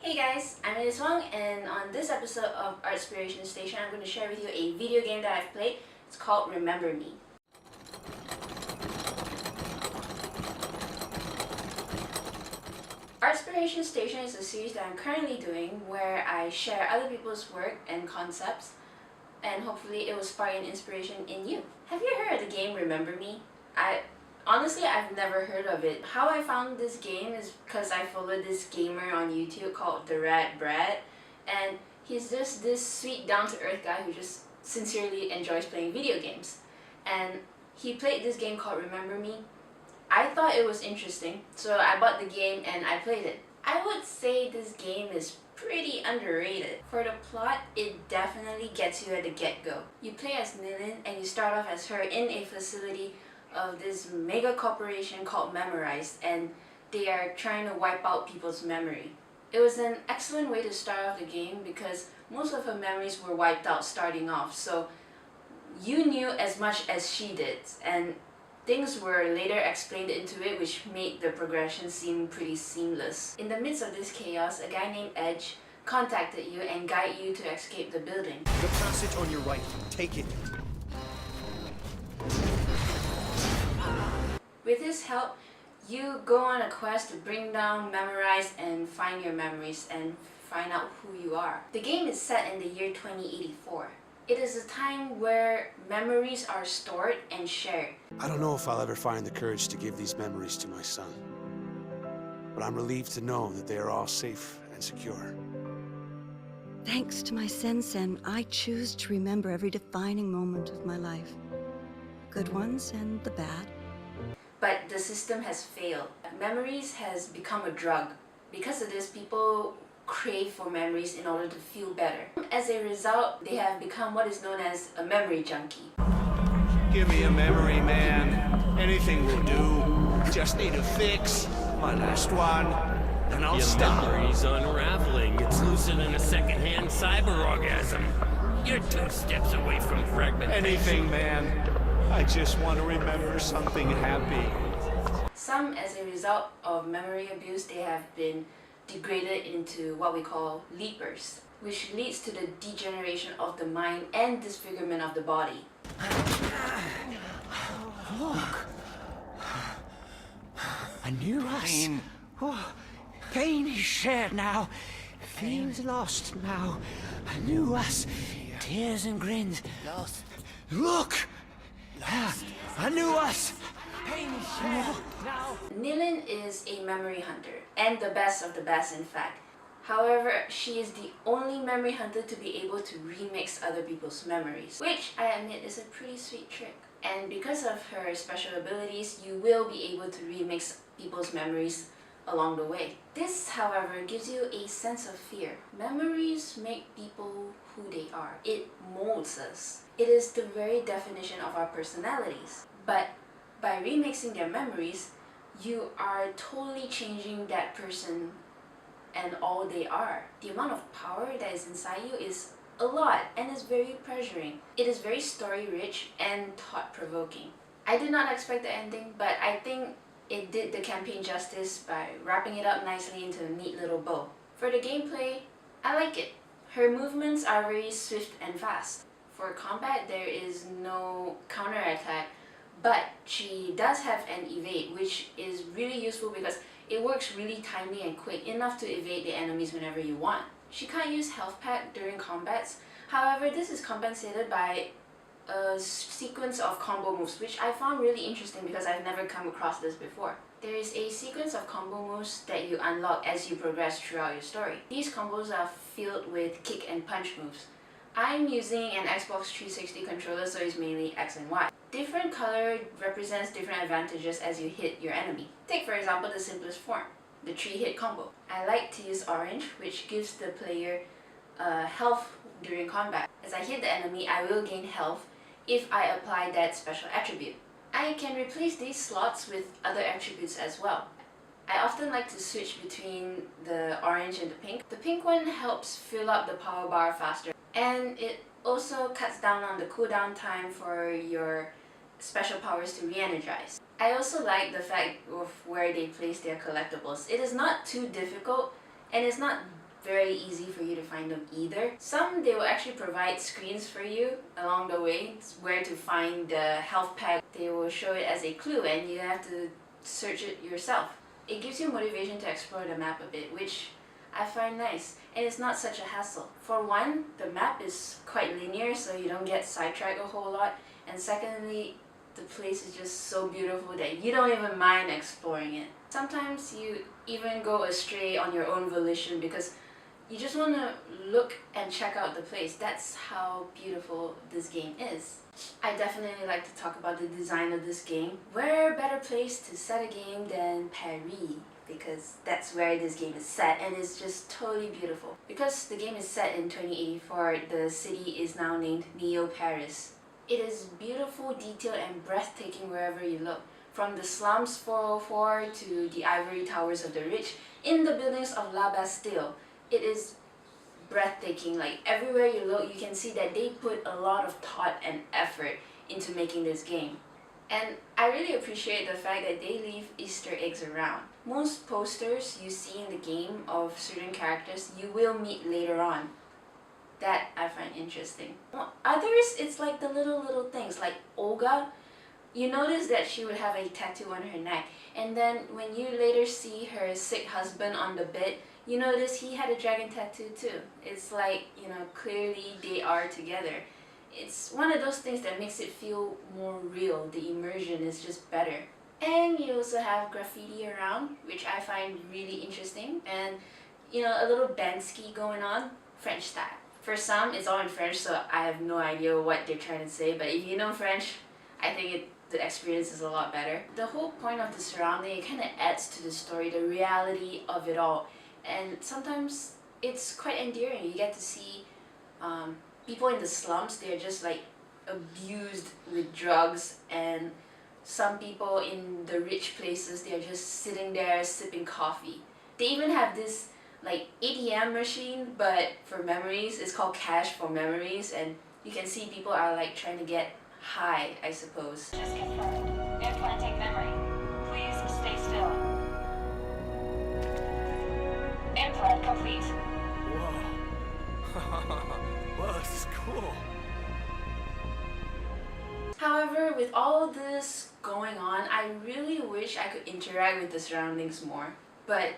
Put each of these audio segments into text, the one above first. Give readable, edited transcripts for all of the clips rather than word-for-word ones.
Hey guys, I'm Elise Wong, and on this episode of Artspiration Station, I'm going to share with you a video game that I've played. It's called Remember Me. Artspiration Station is a series that I'm currently doing where I share other people's work and concepts, and hopefully it will spark an inspiration in you. Have you heard of the game Remember Me? Honestly, I've never heard of it. How I found this game is because I followed this gamer on YouTube called The Rat Brad, and he's just this sweet, down-to-earth guy who just sincerely enjoys playing video games. And he played this game called Remember Me. I thought it was interesting, so I bought the game and I played it. I would say this game is pretty underrated. For the plot, it definitely gets you at the get-go. You play as Nilin and you start off as her in a facility of this mega corporation called Memorized, and they are trying to wipe out people's memory. It was an excellent way to start off the game because most of her memories were wiped out starting off, so you knew as much as she did, and things were later explained into it, which made the progression seem pretty seamless. In the midst of this chaos, a guy named Edge contacted you and guided you to escape the building. The passage on your right. Take it. With his help, you go on a quest to bring down, memorize, and find your memories and find out who you are. The game is set in the year 2084. It is a time where memories are stored and shared. I don't know if I'll ever find the courage to give these memories to my son. But I'm relieved to know that they are all safe and secure. Thanks to my Sen-Sen, I choose to remember every defining moment of my life. Good ones and the bad. But the system has failed. Memories has become a drug. Because of this, people crave for memories in order to feel better. As a result, they have become what is known as a memory junkie. Give me a memory, man. Anything will do. Just need a fix. My last one. And I'll stop. Your memory's unraveling. It's loosening a secondhand cyber orgasm. You're 2 steps away from fragmentation. Anything, man. I just want to remember something happy. Some, as a result of memory abuse, they have been degraded into what we call leapers, which leads to the degeneration of the mind and disfigurement of the body. Look! A new us. Pain is shared now. Feelings lost now. A new us. Tears and grins. Lost. Look! A new us. Pain is shared now. Nilin is a memory hunter, and the best of the best in fact. However, she is the only memory hunter to be able to remix other people's memories, which I admit is a pretty sweet trick. And because of her special abilities, you will be able to remix people's memories along the way. This, however, gives you a sense of fear. Memories make people who they are. It molds us. It is the very definition of our personalities. But by remixing their memories, you are totally changing that person and all they are. The amount of power that is inside you is a lot and is very pressuring. It is very story-rich and thought-provoking. I did not expect the ending, but I think it did the campaign justice by wrapping it up nicely into a neat little bow. For the gameplay, I like it. Her movements are very swift and fast. For combat, there is no counterattack, but she does have an evade, which is really useful because it works really timely and quick, enough to evade the enemies whenever you want. She can't use health pack during combats, however this is compensated by a sequence of combo moves, which I found really interesting because I've never come across this before. There is a sequence of combo moves that you unlock as you progress throughout your story. These combos are filled with kick and punch moves. I'm using an Xbox 360 controller, so it's mainly X and Y. Different color represents different advantages as you hit your enemy. Take for example the simplest form, the 3-hit combo. I like to use orange, which gives the player health during combat. As I hit the enemy, I will gain health if I apply that special attribute. I can replace these slots with other attributes as well. I often like to switch between the orange and the pink. The pink one helps fill up the power bar faster, and it also cuts down on the cooldown time for your special powers to re-energize. I also like the fact of where they place their collectibles. It is not too difficult and it's not very easy for you to find them either. Some, they will actually provide screens for you along the way where to find the health pack. They will show it as a clue and you have to search it yourself. It gives you motivation to explore the map a bit, which I find nice, and it's not such a hassle. For one, the map is quite linear, so you don't get sidetracked a whole lot, and secondly, the place is just so beautiful that you don't even mind exploring it. Sometimes you even go astray on your own volition because you just want to look and check out the place. That's how beautiful this game is. I definitely like to talk about the design of this game. Where better place to set a game than Paris? Because that's where this game is set, and it's just totally beautiful. Because the game is set in 2084, the city is now named Neo Paris. It is beautiful, detailed, and breathtaking wherever you look. From the slums 404 to the ivory towers of the rich, in the buildings of La Bastille, it is breathtaking. Like everywhere you look, you can see that they put a lot of thought and effort into making this game. And I really appreciate the fact that they leave Easter eggs around. Most posters you see in the game of certain characters you will meet later on. That I find interesting. Others, it's like the little things, like Olga. You notice that she would have a tattoo on her neck, and then when you later see her sick husband on the bed, you notice he had a dragon tattoo too. It's like, you know, clearly they are together. It's one of those things that makes it feel more real. The immersion is just better. And you also have graffiti around, which I find really interesting, and you know, a little Bansky going on, French style. For some, it's all in French, so I have no idea what they're trying to say, but if you know French, I think the experience is a lot better. The whole point of the surrounding, it kind of adds to the story, the reality of it all. And sometimes it's quite endearing. You get to see people in the slums, they're just like abused with drugs, and some people in the rich places, they're just sitting there sipping coffee. They even have this like ATM machine, but for memories. It's called Cash for Memories, and you can see people are like trying to get high, I suppose. Just confirmed. Implanting memory. Please stay still. Implant complete. Whoa. Whoa, this is cool. However, with all this going on, I really wish I could interact with the surroundings more. But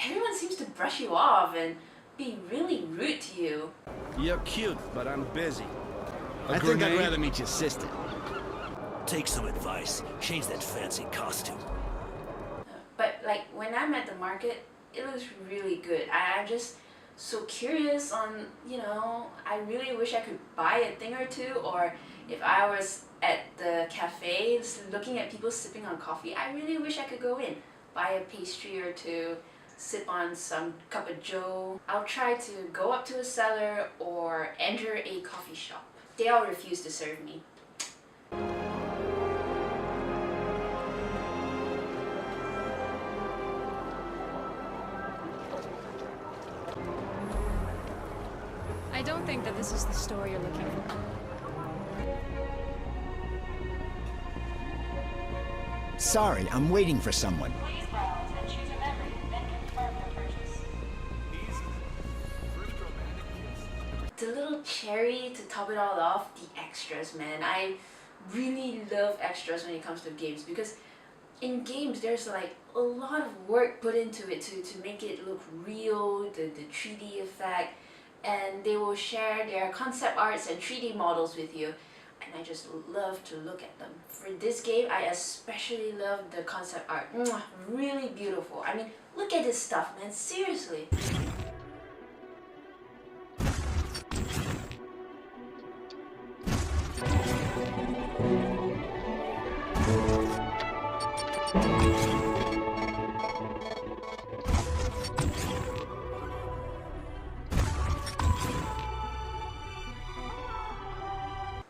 everyone seems to brush you off and be really rude to you. You're cute, but I'm busy. I think I'd rather meet your sister. Take some advice. Change that fancy costume. But like when I'm at the market, it looks really good. I'm just so curious on, you know, I really wish I could buy a thing or two, or if I was at the cafe looking at people sipping on coffee, I really wish I could go in, buy a pastry or two, sip on some cup of joe. I'll try to go up to a cellar or enter a coffee shop. They all refuse to serve me. I don't think that this is the store you're looking for. Sorry, I'm waiting for someone. Please browse and choose a memory, then confirm your purchase. The little cherry to top it all off, the extras, man. I really love extras when it comes to games, because in games there's like a lot of work put into it to make it look real, the 3D effect, and they will share their concept arts and 3D models with you, and I just love to look at them. For this game, I especially love the concept art. Really beautiful. I mean, look at this stuff, man, seriously.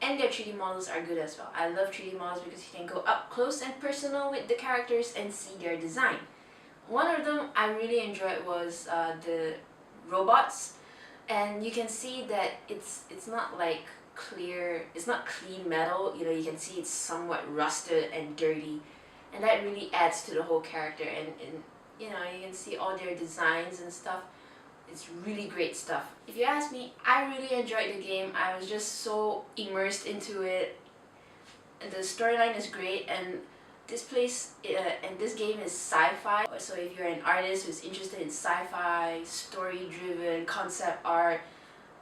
And their 3D models are good as well. I love 3D models because you can go up close and personal with the characters and see their design. One of them I really enjoyed was the robots, and you can see that it's not like clear, it's not clean metal, you know, you can see it's somewhat rusted and dirty, and that really adds to the whole character, and you know, you can see all their designs and stuff. It's really great stuff. If you ask me, I really enjoyed the game. I was just so immersed into it. The storyline is great, and this game is sci-fi. So if you're an artist who's interested in sci-fi, story-driven, concept art,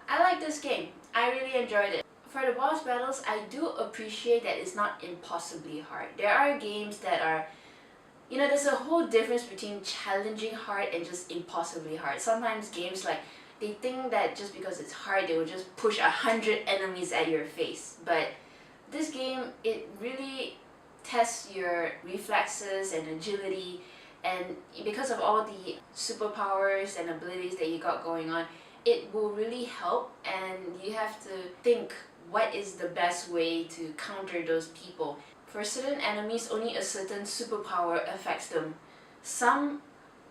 I like this game. I really enjoyed it. For the boss battles, I do appreciate that it's not impossibly hard. There are games that are, you know, there's a whole difference between challenging hard and just impossibly hard. Sometimes games, like, they think that just because it's hard, they will just push 100 enemies at your face. But this game, it really tests your reflexes and agility, and because of all the superpowers and abilities that you got going on, it will really help, and you have to think what is the best way to counter those people. For certain enemies, only a certain superpower affects them. Some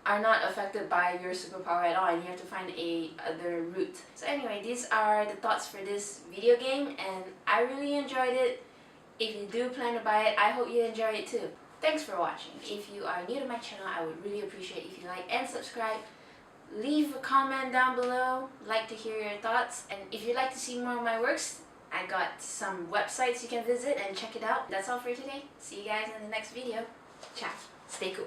are not affected by your superpower at all, and you have to find a other route. So anyway, these are the thoughts for this video game, and I really enjoyed it. If you do plan to buy it, I hope you enjoy it too. Thanks for watching. If you are new to my channel, I would really appreciate if you like and subscribe. Leave a comment down below. Like to hear your thoughts. And if you'd like to see more of my works, I got some websites you can visit and check it out. That's all for today. See you guys in the next video. Ciao. Stay cool.